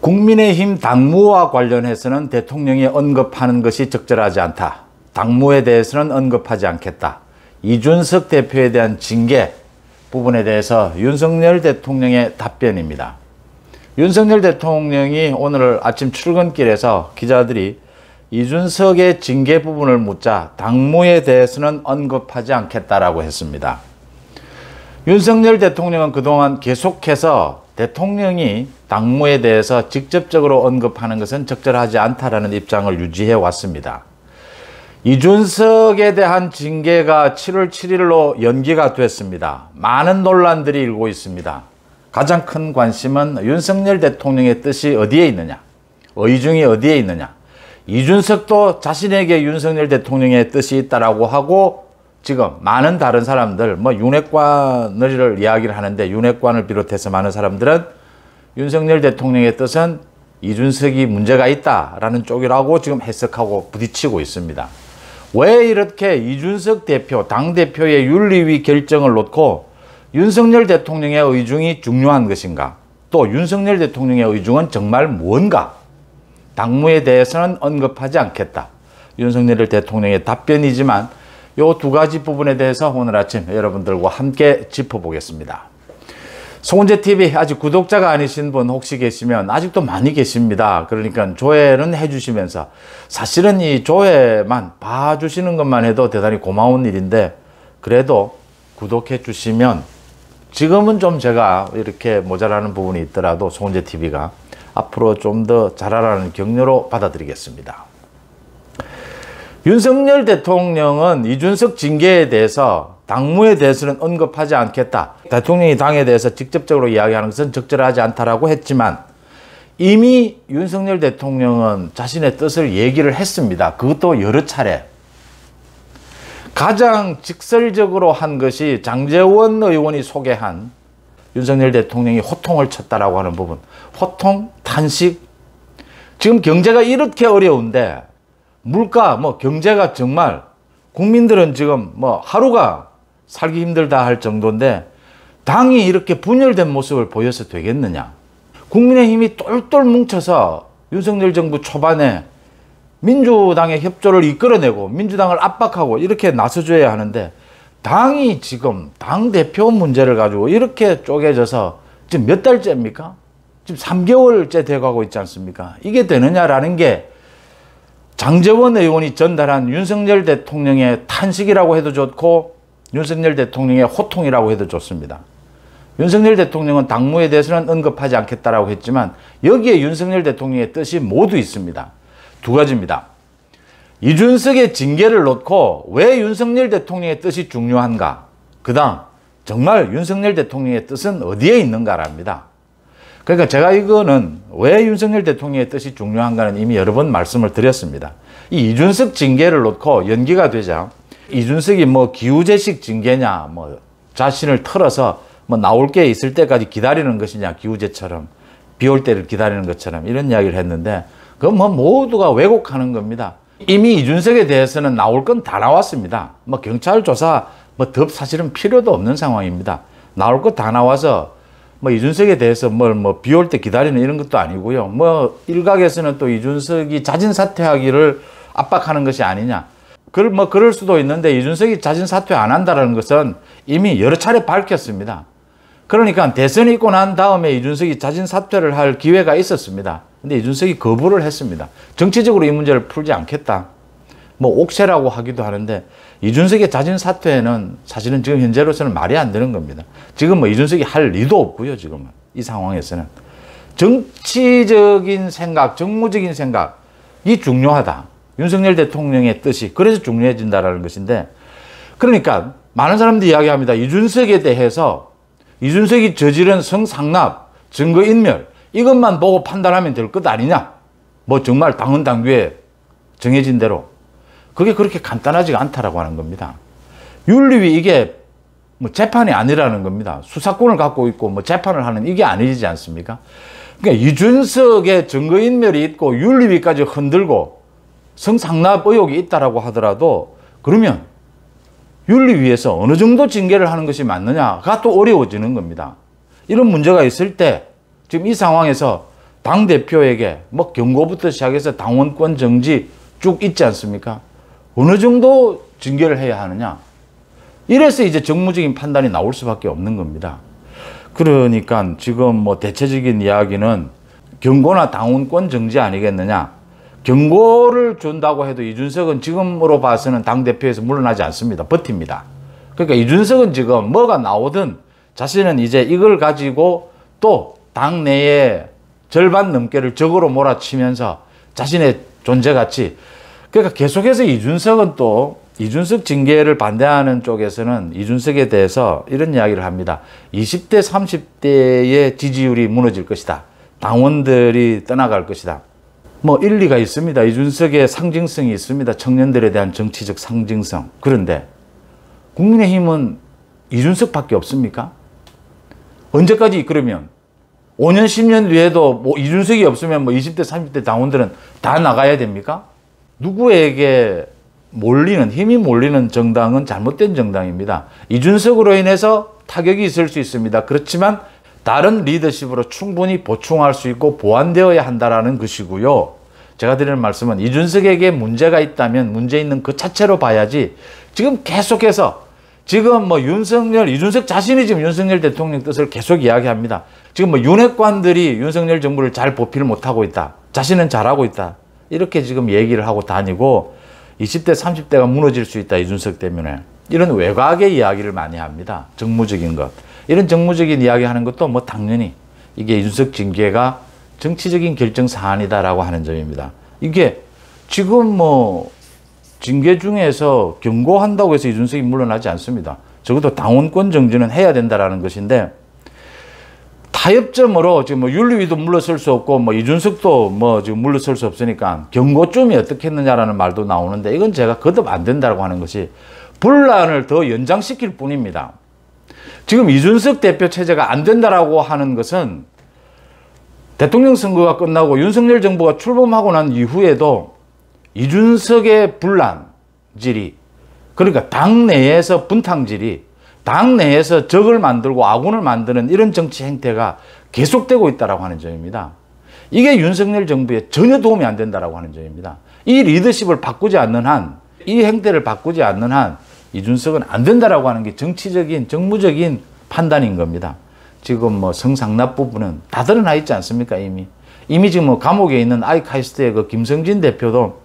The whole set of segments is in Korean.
국민의힘 당무와 관련해서는 대통령이 언급하는 것이 적절하지 않다. 당무에 대해서는 언급하지 않겠다. 이준석 대표에 대한 징계 부분에 대해서 윤석열 대통령의 답변입니다. 윤석열 대통령이 오늘 아침 출근길에서 기자들이 이준석의 징계 부분을 묻자 당무에 대해서는 언급하지 않겠다라고 했습니다. 윤석열 대통령은 그동안 계속해서 대통령이 당무에 대해서 직접적으로 언급하는 것은 적절하지 않다라는 입장을 유지해 왔습니다. 이준석에 대한 징계가 7월 7일로 연기가 됐습니다. 많은 논란들이 일고 있습니다. 가장 큰 관심은 윤석열 대통령의 뜻이 어디에 있느냐, 의중이 어디에 있느냐. 이준석도 자신에게 윤석열 대통령의 뜻이 있다라고 하고 지금 많은 다른 사람들, 윤핵관을 이야기를 하는데 윤핵관을 비롯해서 많은 사람들은 윤석열 대통령의 뜻은 이준석이 문제가 있다라는 쪽이라고 지금 해석하고 부딪히고 있습니다. 왜 이렇게 이준석 대표, 당대표의 윤리위 결정을 놓고 윤석열 대통령의 의중이 중요한 것인가? 또 윤석열 대통령의 의중은 정말 뭔가? 당무에 대해서는 언급하지 않겠다. 윤석열 대통령의 답변이지만 이 두 가지 부분에 대해서 오늘 아침 여러분들과 함께 짚어보겠습니다. 송은재TV 아직 구독자가 아니신 분 혹시 계시면 아직도 많이 계십니다. 그러니까 조회는 해주시면서 사실은 이 조회만 봐주시는 것만 해도 대단히 고마운 일인데 그래도 구독해 주시면 지금은 좀 제가 이렇게 모자라는 부분이 있더라도 송은재TV가 앞으로 좀 더 잘하라는 격려로 받아들이겠습니다. 윤석열 대통령은 이준석 징계에 대해서 당무에 대해서는 언급하지 않겠다. 대통령이 당에 대해서 직접적으로 이야기하는 것은 적절하지 않다라고 했지만 이미 윤석열 대통령은 자신의 뜻을 얘기를 했습니다. 그것도 여러 차례. 가장 직설적으로 한 것이 장제원 의원이 소개한 윤석열 대통령이 호통을 쳤다라고 하는 부분. 호통, 탄식. 지금 경제가 이렇게 어려운데 물가, 경제가 정말 국민들은 지금 하루가 살기 힘들다 할 정도인데 당이 이렇게 분열된 모습을 보여서 되겠느냐. 국민의힘이 똘똘 뭉쳐서 윤석열 정부 초반에 민주당의 협조를 이끌어내고 민주당을 압박하고 이렇게 나서줘야 하는데 당이 지금 당대표 문제를 가지고 이렇게 쪼개져서 지금 몇 달째입니까? 지금 3개월째 돼가고 있지 않습니까? 이게 되느냐라는 게 장제원 의원이 전달한 윤석열 대통령의 탄식이라고 해도 좋고 윤석열 대통령의 호통이라고 해도 좋습니다. 윤석열 대통령은 당무에 대해서는 언급하지 않겠다라고 했지만 여기에 윤석열 대통령의 뜻이 모두 있습니다. 두 가지입니다. 이준석의 징계를 놓고 왜 윤석열 대통령의 뜻이 중요한가? 그 다음 정말 윤석열 대통령의 뜻은 어디에 있는가랍니다. 그러니까 제가 이거는 왜 윤석열 대통령의 뜻이 중요한가는 이미 여러 번 말씀을 드렸습니다. 이 이준석 징계를 놓고 연기가 되자 이준석이 기우제식 징계냐, 자신을 털어서 나올 게 있을 때까지 기다리는 것이냐, 기우제처럼 비 올 때를 기다리는 것처럼 이런 이야기를 했는데 그건 모두가 왜곡하는 겁니다. 이미 이준석에 대해서는 나올 건 다 나왔습니다. 경찰 조사 더 사실은 필요도 없는 상황입니다. 나올 거 다 나와서 이준석에 대해서 비 올 때 기다리는 이런 것도 아니고요. 일각에서는 또 이준석이 자진 사퇴하기를 압박하는 것이 아니냐. 그럴 수도 있는데 이준석이 자진 사퇴 안 한다는 것은 이미 여러 차례 밝혔습니다. 그러니까 대선이 있고 난 다음에 이준석이 자진 사퇴를 할 기회가 있었습니다. 근데 이준석이 거부를 했습니다. 정치적으로 이 문제를 풀지 않겠다. 옥새라고 하기도 하는데 이준석의 자진 사퇴는 사실은 지금 현재로서는 말이 안 되는 겁니다. 지금 이준석이 할 리도 없고요. 지금은 이 상황에서는 정치적인 생각, 정무적인 생각이 중요하다. 윤석열 대통령의 뜻이 그래서 중요해진다라는 것인데 그러니까 많은 사람들이 이야기합니다. 이준석에 대해서 이준석이 저지른 성상납, 증거인멸 이것만 보고 판단하면 될 것 아니냐. 정말 당헌 당규에 정해진 대로 그게 그렇게 간단하지가 않다라고 하는 겁니다. 윤리위 이게 재판이 아니라는 겁니다. 수사권을 갖고 있고 재판을 하는 이게 아니지 않습니까? 그러니까 이준석의 증거인멸이 있고 윤리위까지 흔들고 성상납 의혹이 있다라고 하더라도 그러면 윤리위에서 어느 정도 징계를 하는 것이 맞느냐가 또 어려워지는 겁니다. 이런 문제가 있을 때 지금 이 상황에서 당대표에게 뭐 경고부터 시작해서 당원권 정지 쭉 있지 않습니까? 어느 정도 징계를 해야 하느냐? 이래서 이제 정무적인 판단이 나올 수밖에 없는 겁니다. 그러니까 지금 뭐 대체적인 이야기는 경고나 당원권 정지 아니겠느냐? 경고를 준다고 해도 이준석은 지금으로 봐서는 당대표에서 물러나지 않습니다. 버팁니다. 그러니까 이준석은 지금 뭐가 나오든 자신은 이제 이걸 가지고 또 당내에 절반 넘게를 적으로 몰아치면서 자신의 존재 가치, 그러니까 계속해서 이준석은 또 이준석 징계를 반대하는 쪽에서는 이준석에 대해서 이런 이야기를 합니다. 20대, 30대의 지지율이 무너질 것이다. 당원들이 떠나갈 것이다. 뭐 일리가 있습니다. 이준석의 상징성이 있습니다. 청년들에 대한 정치적 상징성. 그런데 국민의힘은 이준석밖에 없습니까? 언제까지 그러면 5년, 10년 뒤에도 뭐 이준석이 없으면 뭐 20대, 30대 당원들은 다 나가야 됩니까? 누구에게 몰리는, 힘이 몰리는 정당은 잘못된 정당입니다. 이준석으로 인해서 타격이 있을 수 있습니다. 그렇지만 다른 리더십으로 충분히 보충할 수 있고 보완되어야 한다라는 것이고요. 제가 드리는 말씀은 이준석에게 문제가 있다면 문제 있는 그 자체로 봐야지, 지금 계속해서 지금 뭐 이준석 자신이 지금 윤석열 대통령 뜻을 계속 이야기합니다. 지금 뭐 윤핵관들이 윤석열 정부를 잘 보필 못하고 있다. 자신은 잘하고 있다. 이렇게 지금 얘기를 하고 다니고 20대, 30대가 무너질 수 있다. 이준석 때문에. 이런 외곽의 이야기를 많이 합니다. 정무적인 것. 이런 정무적인 이야기 하는 것도 뭐 당연히 이게 이준석 징계가 정치적인 결정 사안이다라고 하는 점입니다. 이게 지금 뭐 징계 중에서 경고한다고 해서 이준석이 물러나지 않습니다. 적어도 당원권 정지는 해야 된다라는 것인데, 타협점으로 지금 뭐 윤리위도 물러설 수 없고 뭐 이준석도 뭐 지금 물러설 수 없으니까 경고점이 어떻게 했느냐라는 말도 나오는데, 이건 제가 거듭 안 된다고 하는 것이 분란을 더 연장시킬 뿐입니다. 지금 이준석 대표 체제가 안 된다라고 하는 것은 대통령 선거가 끝나고 윤석열 정부가 출범하고 난 이후에도 이준석의 분란질이, 그러니까 당내에서 분탕질이, 당내에서 적을 만들고 아군을 만드는 이런 정치 행태가 계속되고 있다고 하는 점입니다. 이게 윤석열 정부에 전혀 도움이 안 된다고 하는 점입니다. 이 리더십을 바꾸지 않는 한, 이 행태를 바꾸지 않는 한 이준석은 안 된다라고 하는 게 정치적인, 정무적인 판단인 겁니다. 지금 뭐 성상납 부분은 다 드러나 있지 않습니까? 이미 지금 뭐 감옥에 있는 아이카이스트의 그 김성진 대표도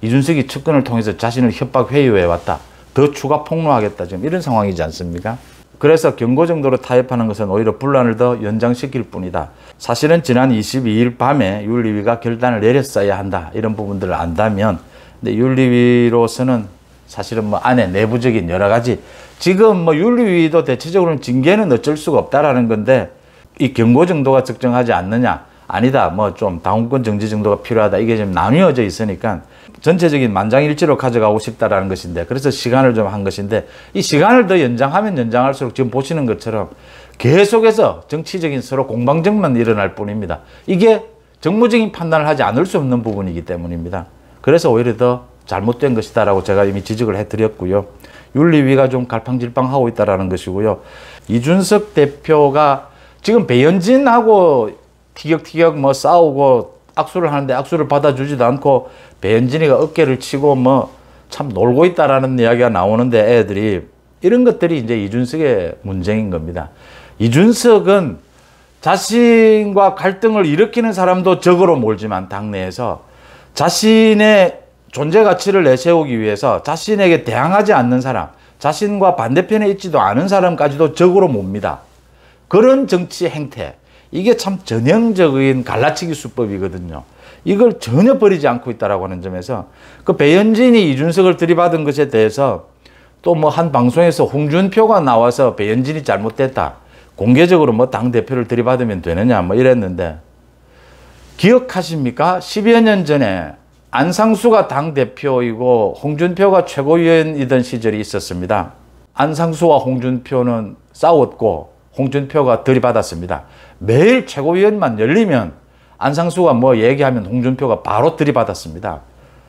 이준석이 측근을 통해서 자신을 협박 회유해 왔다. 더 추가 폭로하겠다. 지금 이런 상황이지 않습니까? 그래서 경고 정도로 타협하는 것은 오히려 분란을 더 연장시킬 뿐이다. 사실은 지난 22일 밤에 윤리위가 결단을 내렸어야 한다. 이런 부분들을 안다면, 근데 윤리위로서는 사실은 뭐 안에 내부적인 여러 가지, 지금 뭐 윤리위도 대체적으로는 징계는 어쩔 수가 없다라는 건데, 이 경고 정도가 적정하지 않느냐, 아니다, 뭐 좀 당원권 정지 정도가 필요하다, 이게 좀 나뉘어져 있으니까 전체적인 만장일치로 가져가고 싶다라는 것인데, 그래서 시간을 좀 한 것인데, 이 시간을 더 연장하면 연장할수록 지금 보시는 것처럼 계속해서 정치적인 서로 공방전만 일어날 뿐입니다. 이게 정무적인 판단을 하지 않을 수 없는 부분이기 때문입니다. 그래서 오히려 더 잘못된 것이다라고 제가 이미 지적을 해드렸고요. 윤리위가 좀 갈팡질팡하고 있다라는 것이고요. 이준석 대표가 지금 배현진하고 티격티격 뭐 싸우고 악수를 하는데 악수를 받아주지도 않고 배현진이가 어깨를 치고 뭐 참 놀고 있다라는 이야기가 나오는데, 애들이 이런 것들이 이제 이준석의 문제인 겁니다. 이준석은 자신과 갈등을 일으키는 사람도 적으로 몰지만 당내에서 자신의 존재 가치를 내세우기 위해서 자신에게 대항하지 않는 사람, 자신과 반대편에 있지도 않은 사람까지도 적으로 몹니다. 그런 정치 행태, 이게 참 전형적인 갈라치기 수법이거든요. 이걸 전혀 버리지 않고 있다라고 하는 점에서, 그 배현진이 이준석을 들이받은 것에 대해서 또 뭐 한 방송에서 홍준표가 나와서 배현진이 잘못됐다, 공개적으로 뭐 당대표를 들이받으면 되느냐 뭐 이랬는데, 기억하십니까? 10여 년 전에 안상수가 당대표이고 홍준표가 최고위원이던 시절이 있었습니다. 안상수와 홍준표는 싸웠고 홍준표가 들이받았습니다. 매일 최고위원만 열리면 안상수가 뭐 얘기하면 홍준표가 바로 들이받았습니다.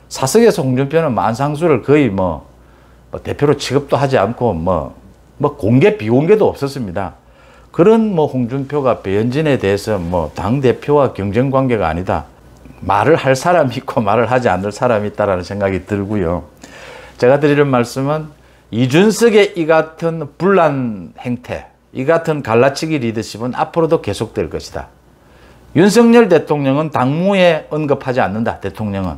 사석에서 홍준표는 안상수를 거의 뭐 대표로 취급도 하지 않고 뭐 공개 비공개도 없었습니다. 그런 뭐 홍준표가 배현진에 대해서 뭐 당대표와 경쟁 관계가 아니다. 말을 할 사람이 있고 말을 하지 않을 사람이 있다라는 생각이 들고요. 제가 드리는 말씀은 이준석의 이 같은 분란 행태, 이 같은 갈라치기 리더십은 앞으로도 계속될 것이다. 윤석열 대통령은 당무에 언급하지 않는다. 대통령은.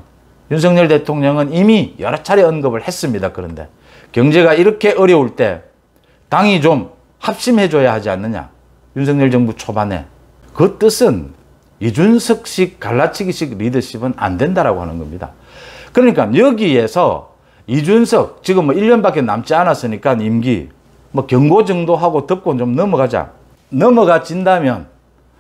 윤석열 대통령은 이미 여러 차례 언급을 했습니다. 그런데 경제가 이렇게 어려울 때 당이 좀 합심해줘야 하지 않느냐. 윤석열 정부 초반에. 그 뜻은 이준석식 갈라치기식 리더십은 안 된다라고 하는 겁니다. 그러니까 여기에서 이준석 지금 뭐 1년밖에 남지 않았으니까 임기 뭐 경고 정도 하고 덮고 좀 넘어가자. 넘어가진다면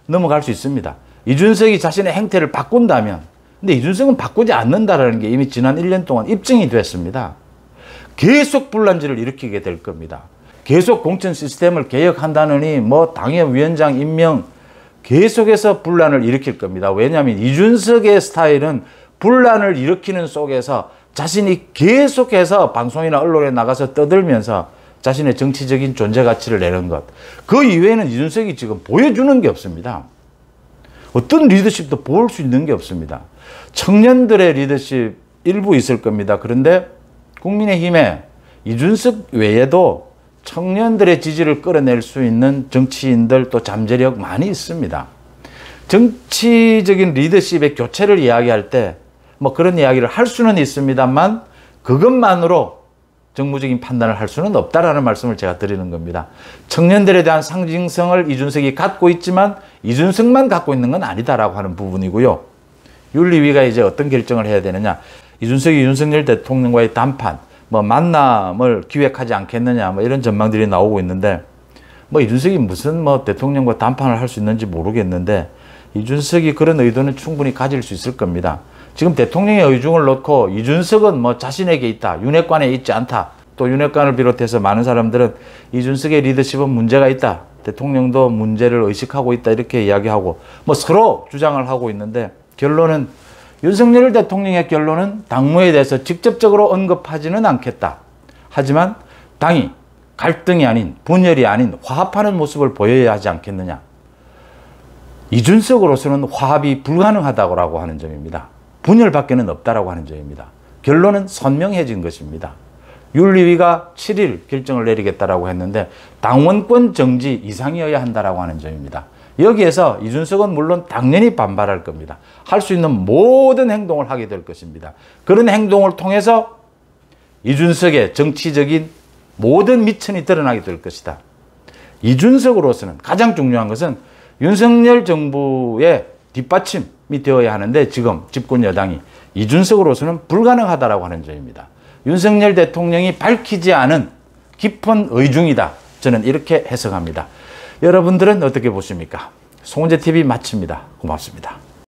넘어갈 수 있습니다. 이준석이 자신의 행태를 바꾼다면. 근데 이준석은 바꾸지 않는다라는 게 이미 지난 1년 동안 입증이 됐습니다. 계속 분란지를 일으키게 될 겁니다. 계속 공천 시스템을 개혁한다느니 뭐 당협위원장 임명 계속해서 분란을 일으킬 겁니다. 왜냐하면 이준석의 스타일은 분란을 일으키는 속에서 자신이 계속해서 방송이나 언론에 나가서 떠들면서 자신의 정치적인 존재 가치를 내는 것. 그 이외에는 이준석이 지금 보여주는 게 없습니다. 어떤 리더십도 볼 수 있는 게 없습니다. 청년들의 리더십 일부 있을 겁니다. 그런데 국민의힘에 이준석 외에도 청년들의 지지를 끌어낼 수 있는 정치인들 또 잠재력 많이 있습니다. 정치적인 리더십의 교체를 이야기할 때 뭐 그런 이야기를 할 수는 있습니다만 그것만으로 정무적인 판단을 할 수는 없다라는 말씀을 제가 드리는 겁니다. 청년들에 대한 상징성을 이준석이 갖고 있지만 이준석만 갖고 있는 건 아니다라고 하는 부분이고요. 윤리위가 이제 어떤 결정을 해야 되느냐. 이준석이 윤석열 대통령과의 담판, 뭐 만남을 기획하지 않겠느냐, 뭐 이런 전망들이 나오고 있는데, 뭐 이준석이 무슨 뭐 대통령과 담판을 할 수 있는지 모르겠는데, 이준석이 그런 의도는 충분히 가질 수 있을 겁니다. 지금 대통령의 의중을 놓고 이준석은 뭐 자신에게 있다, 윤핵관에 있지 않다. 또 윤핵관을 비롯해서 많은 사람들은 이준석의 리더십은 문제가 있다. 대통령도 문제를 의식하고 있다. 이렇게 이야기하고 뭐 서로 주장을 하고 있는데 결론은 윤석열 대통령의 결론은 당무에 대해서 직접적으로 언급하지는 않겠다. 하지만 당이 갈등이 아닌 분열이 아닌 화합하는 모습을 보여야 하지 않겠느냐. 이준석으로서는 화합이 불가능하다고 하는 점입니다. 분열밖에는 없다라고 하는 점입니다. 결론은 선명해진 것입니다. 윤리위가 7일 결정을 내리겠다라고 했는데 당원권 정지 이상이어야 한다라고 하는 점입니다. 여기에서 이준석은 물론 당연히 반발할 겁니다. 할 수 있는 모든 행동을 하게 될 것입니다. 그런 행동을 통해서 이준석의 정치적인 모든 미천이 드러나게 될 것이다. 이준석으로서는 가장 중요한 것은 윤석열 정부의 뒷받침이 되어야 하는데 지금 집권 여당이 이준석으로서는 불가능하다라고 하는 점입니다. 윤석열 대통령이 밝히지 않은 깊은 의중이다. 저는 이렇게 해석합니다. 여러분들은 어떻게 보십니까? 송은재TV 마칩니다. 고맙습니다.